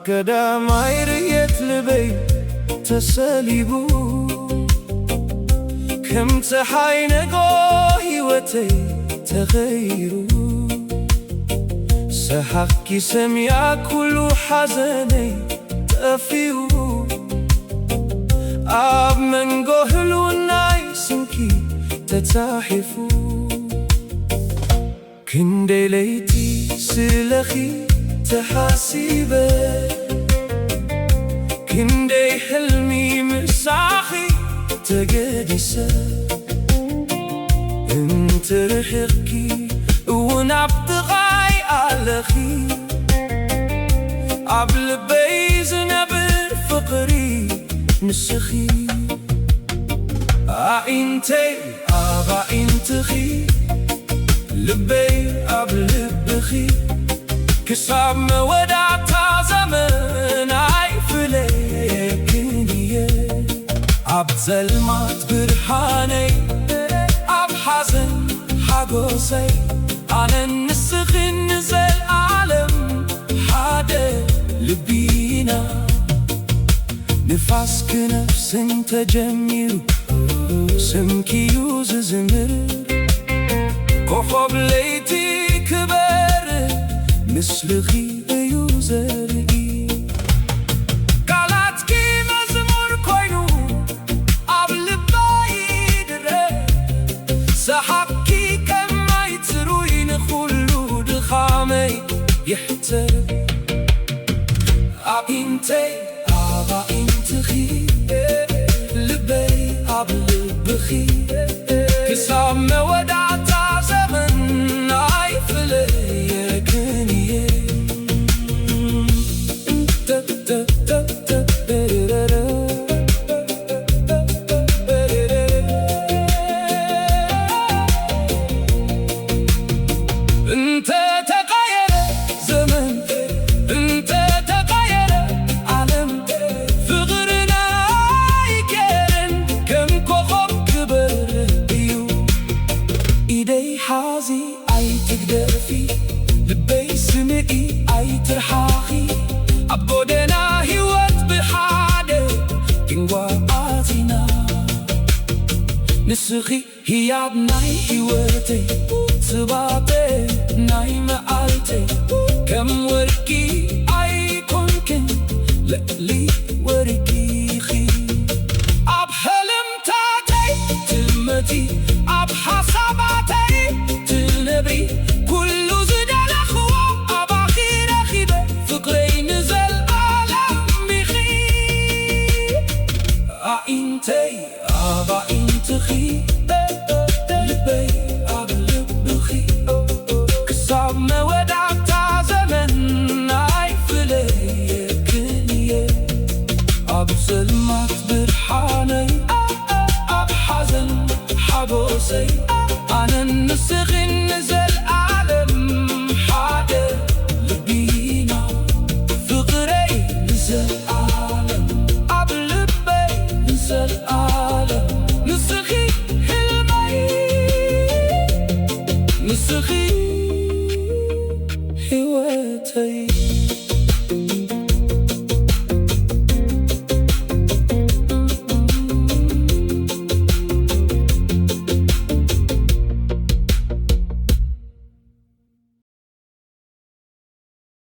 ቀዳማይ ርየት ልበይ ተሰሊቡ ከም ፀሓይ ነጎ ሕይወተይ ተኸይሩ ሰሓቕኪ ሰምያ ኩሉ ሓዘነይ ጠፊኡ ኣብ መንጎ ህልውናይ ስምኪ ተፃሒፉ ክንደይ ለይቲ ስለኺ ተሓሲበ ክንደይ ሕልሚ ምሳኺ ተገዲሰ እንትርሕቕኪ እውን ኣብ ጥቓይ ኣለኺ ኣብ ልበይ ዝነብር ፍቕሪ ንስኺ ኣዒንተይ ኣብ ኣዒንትኺ ልበይ ኣብ ልብኺ ክሳብ መወዳእታ ዘመን ኣይፍለየክን እየ ኣብ ጸልማት ብርሃነይ ኣብ ሓዘን ሓጎሰይ ኣነ ንስኺ ንዘለዓለም ሓደ ልቢ ኢና ንፋስ ክነፍስን ተጀሚሩ ስምኪ እዩ ዝዝምር ኮኸብ ለይቲ ክበር ምስልኺ እዩ ዘርኢ ቃላትኪ መዝሙር ኮይኑ ኣብ ልበይ ይድረብ ሰሓቕኪ ከማይ ትሩይ ንኹሉ ድኻመይ ይሕተብ ኣዒንተይ ኣብ ኣዒንትኺ ልበይ ኣብ ልብኺ ክሳብ መወዳእታ ዘመን ኣይፍለየክን እየ እንተተቀየረ ዘመን እንተተቀየረ ዓለም ፍቕርና ኣይቀርን ከም ኮኸብ ክበር እዩ ኢደይ ሓዚ ኣይትግደፊ ልበይ ስምዒ ኣይትርሓኺ ኣብ ጎደና ሕይወት ብሓደ ክንጓዓዚና ንስኺ ህያብ ናይ ሕይወተይ ጽባቐ ናይ መዓልተይ ከም ወርቂ ኣይኮንክን ልዕሊ ወርቂ ኢኺ ኣብ ሕልምታተይ ትመቲ ኣብ ሓሳባተይ ትነብሪ ኩሉ ዝደለኽዎ ኣባኺ ረኺበ ፍቕረይ ንዘለዓለም ኢኺ ኣዒንተይ ኣብ ኣዒንትኺ ልበይ ኣብ ልብኺ ክሳብ መወዳእታ ዘመን ኣይፍለየክን እየ ኣብ ጸልማት ብርሃነይ ኣብ ሓዘን ሓጎሰይ ኣነ ንስኺ ንዘለዓለም ሓደ ልቢ ኢና ፍቕረይ ንዘለዓለም ኣብ ልበይ ንዘለዓለም ንስኺ ሕልመይ ንስኺ